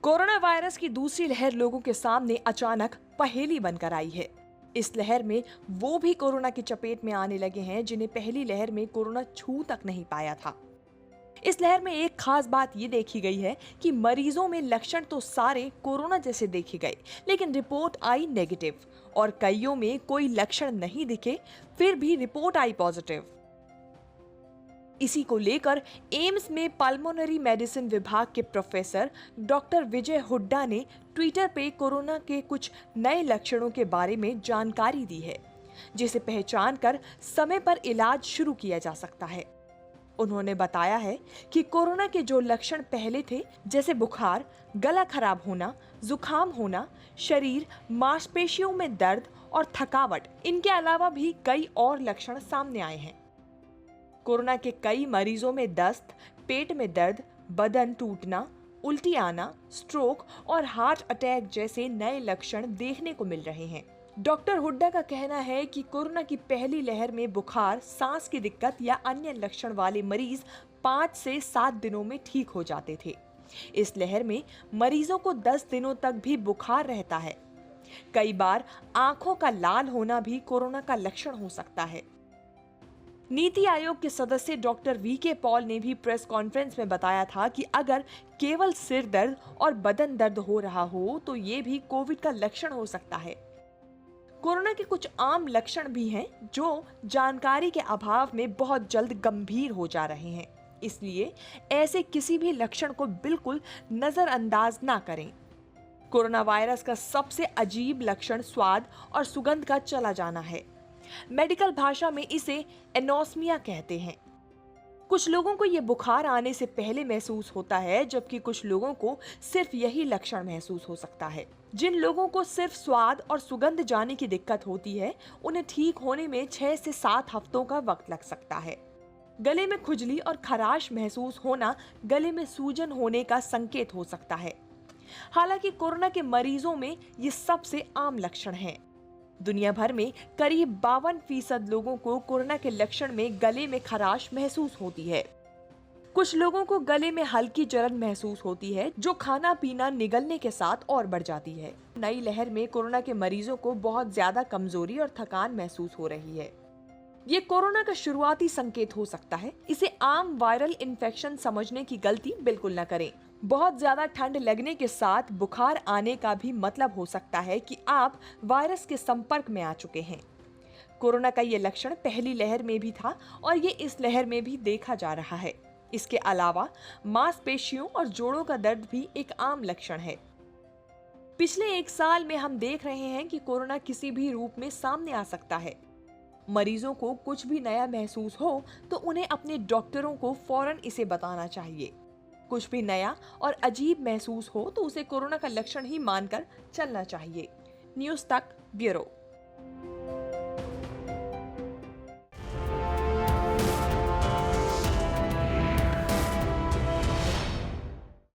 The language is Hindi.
कोरोना वायरस की दूसरी लहर लोगों के सामने अचानक पहेली बनकर आई है। इस लहर में वो भी कोरोना की चपेट में आने लगे हैं जिन्हें पहली लहर में कोरोना छू तक नहीं पाया था। इस लहर में एक खास बात ये देखी गई है कि मरीजों में लक्षण तो सारे कोरोना जैसे देखे गए, लेकिन रिपोर्ट आई नेगेटिव और कईयों में कोई लक्षण नहीं दिखे, फिर भी रिपोर्ट आई पॉजिटिव। इसी को लेकर एम्स में पल्मोनरी मेडिसिन विभाग के प्रोफेसर डॉक्टर विजय हुड्डा ने ट्विटर पे कोरोना के कुछ नए लक्षणों के बारे में जानकारी दी है, जिसे पहचान कर समय पर इलाज शुरू किया जा सकता है। उन्होंने बताया है कि कोरोना के जो लक्षण पहले थे, जैसे बुखार, गला खराब होना, जुकाम होना, शरीर मांसपेशियों में दर्द और थकावट, इनके अलावा भी कई और लक्षण सामने आए हैं। कोरोना के कई मरीजों में दस्त, पेट में दर्द, बदन टूटना, उल्टी आना, स्ट्रोक और हार्ट अटैक जैसे नए लक्षण देखने को मिल रहे हैं। डॉक्टर हुड्डा का कहना है कि कोरोना की पहली लहर में बुखार, सांस की दिक्कत या अन्य लक्षण वाले मरीज 5 से 7 दिनों में ठीक हो जाते थे। इस लहर में मरीजों को 10 दिनों तक भी बुखार रहता है। कई बार आंखों का लाल होना भी कोरोना का लक्षण हो सकता है। नीति आयोग के सदस्य डॉक्टर वीके पॉल ने भी प्रेस कॉन्फ्रेंस में बताया था कि अगर केवल सिर दर्द और बदन दर्द हो रहा हो तो ये भी कोविड का लक्षण हो सकता है। कोरोना के कुछ आम लक्षण भी हैं जो जानकारी के अभाव में बहुत जल्द गंभीर हो जा रहे हैं, इसलिए ऐसे किसी भी लक्षण को बिल्कुल नजरअंदाज ना करें। कोरोना वायरस का सबसे अजीब लक्षण स्वाद और सुगंध का चला जाना है। मेडिकल भाषा में इसे एनोस्मिया कहते हैं। कुछ लोगों को यह बुखार आने से पहले महसूस होता है, जबकि कुछ लोगों को सिर्फ यही लक्षण महसूस हो सकता है। जिन लोगों को सिर्फ स्वाद और सुगंध जाने की दिक्कत होती है, उन्हें ठीक होने में 6 से 7 हफ्तों का वक्त लग सकता है। गले में खुजली और खराश महसूस होना गले में सूजन होने का संकेत हो सकता है। हालांकि कोरोना के मरीजों में ये सबसे आम लक्षण हैं। दुनिया भर में करीब 52% लोगों को कोरोना के लक्षण में गले में खराश महसूस होती है। कुछ लोगों को गले में हल्की जलन महसूस होती है, जो खाना पीना निगलने के साथ और बढ़ जाती है। नई लहर में कोरोना के मरीजों को बहुत ज्यादा कमजोरी और थकान महसूस हो रही है। ये कोरोना का शुरुआती संकेत हो सकता है। इसे आम वायरल इन्फेक्शन समझने की गलती बिल्कुल न करें। बहुत ज्यादा ठंड लगने के साथ बुखार आने का भी मतलब हो सकता है कि आप वायरस के संपर्क में आ चुके हैं। कोरोना का ये लक्षण पहली लहर में भी था और ये इस लहर में भी देखा जा रहा है। इसके अलावा मांसपेशियों और जोड़ों का दर्द भी एक आम लक्षण है। पिछले 1 साल में हम देख रहे हैं कि कोरोना किसी भी रूप में सामने आ सकता है। मरीजों को कुछ भी नया महसूस हो तो उन्हें अपने डॉक्टरों को फौरन इसे बताना चाहिए। कुछ भी नया और अजीब महसूस हो तो उसे कोरोना का लक्षण ही मानकर चलना चाहिए। न्यूज़ तक ब्यूरो।